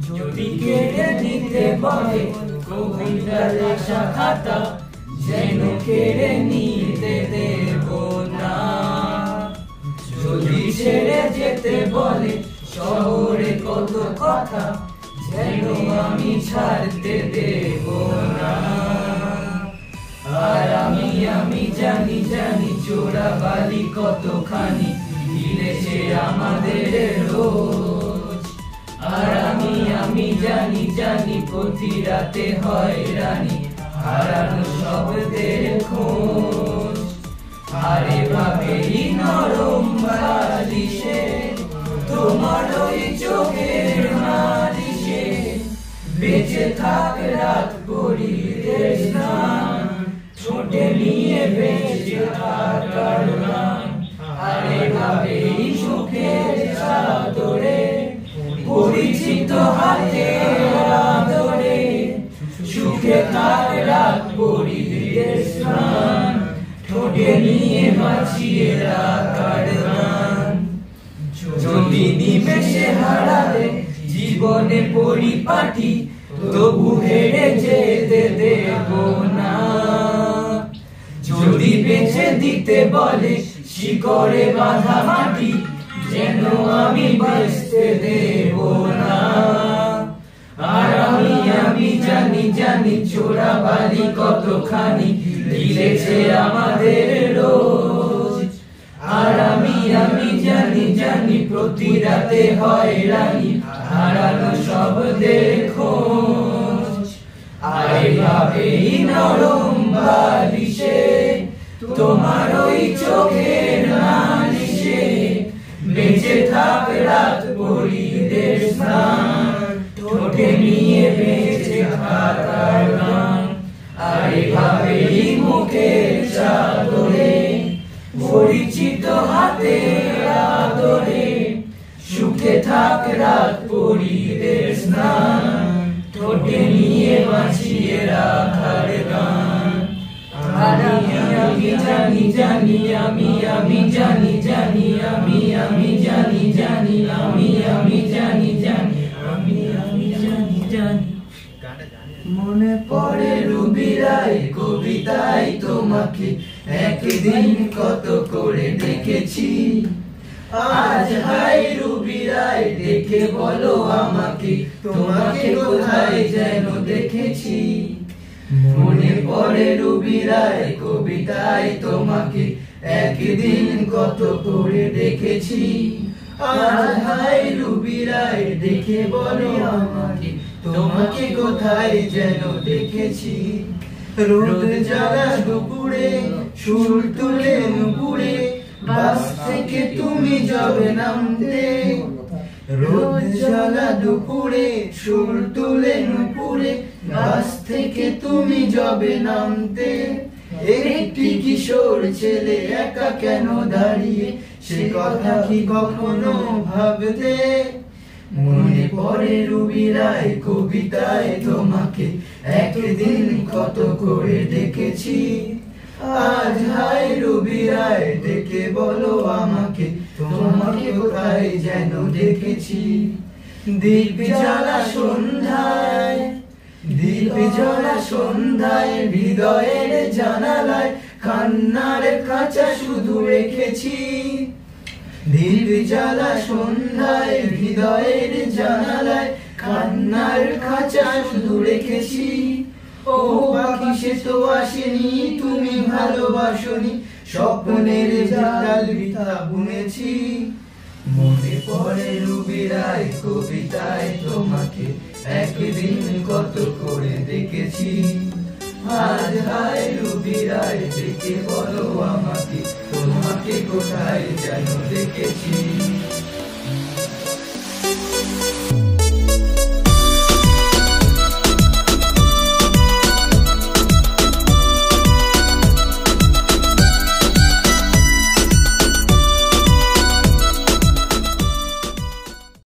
যদি কেড়ে নিতে বলে কবিতার লেখা খাতা যেন কেড়ে নিতে দেব না। যদি ছেড়ে যেতে বলে শহরে কত কথা যেন আমি ছাড়তে দেব না। আর আমি জানি জানি চোরাবালি কতখানি গিলেছে আমাদের রোজ। আর আমি জানি জানি প্রতি রাতে হয়রানি হারানো শব্দের খোঁজ। আরে ভাবেই নরম বালিশে তোমার ওই চোখের মালিশে বেঁচে থাক রাত পরিবেশ নাম ছোটে নিয়ে বেঁচে থাকার নাম। আরে ভাবেই সুখের চাদরে পরিচিত হাতে আদরে সুখে থাক রাত পরিবেশ নাম ঠোঁটে নিয়ে বাঁচিয়ে রাখার গান। যদি নিমেষে হারালে জীবনে পরিপাটি তবু হেরে যেতে দেব না। যদি বেঁচে দিতে বলে শিকড়ে বাঁধা মাটি যেন আমি বাঁচতে দেব না। আর আমি জানি জানি চোরাবালি কতখানি গিলেছে আমাদের রোজ। আর আমি জানি জানি প্রতি রাতে হয়রানি হারানো শব্দের খোঁজ। আরে ভাবেই নরম বালিশে তোমার ওই চোখের নালিশে বেঁচে থাক রাত পরিবেশ নাম ঠোঁটে নিয়ে বেঁচে থাকার গান। আরে ভাবেই মুখের চাদরে পরিচিত হাতে আদরে সুখে থাক রাত পরিবেশ নাম ঠোঁটে নিয়ে বাঁচিয়ে রাখার গান। আমি জানি জানি আমি জানি জানি আমি জানি জানি আমি জানি জানি আমি জানি জানি। মনে পড়ে রুবিরাই কবিতায় তোমাকে একদিন কত করে দেখেছি। আজ হাই রুবিরাই দেখে বলো আমাকে তোমাকে কোথায় যেন দেখেছি। মনে পড়ে রুবি রায় কবিতায় তোমাকে একদিন কত করে দেখেছি। আজ হায় রুবি রায় দেখে বলো আমাকে তোমাকে কোথায় যেন দেখেছি। রোদ জ্বালা দুপুরে সুর তুলে নুপুরে বাস থেকে তুমি যাবে নামতে। রোদ জ্বালা দুপুরে সুর তুলে নুপুরে বাস থেকে তুমি যাবে নামতে। একটি কিশোর ছেলে একা কেন দাঁড়িয়ে সে কথা কি কখনো ভাবতে। মনে পড়ে রুবি রায় কবিতায় তোমাকে একদিন কত করে দেখেছি। আজ হায় রুবি রায় দেখে বলো আমাকে তোমাকে কোথায় যেন দেখেছি। দীপ জ্বালা সন্ধ্যায় দীপ জ্বালা সন্ধ্যায় হৃদয়ের জানালায় কান্নার খাঁচা শুধু রেখেছি। দীপ জ্বালা সন্ধ্যায় হৃদয়ের জানালায় কান্নার খাঁচা শুধু রেখেছি। ও পাখি সে তো আসেনি তুমি ভালোবাসনি স্বপ্নের জাল বৃথা বুনেছি। মনে পড়ে রুবি রায় কবিতায় তোমাকে একদিন কত করে দেখেছি। আজ হায় রুবি রায় দেখে বলো আমাকে তোমাকে কোথায় যেন দেখেছি।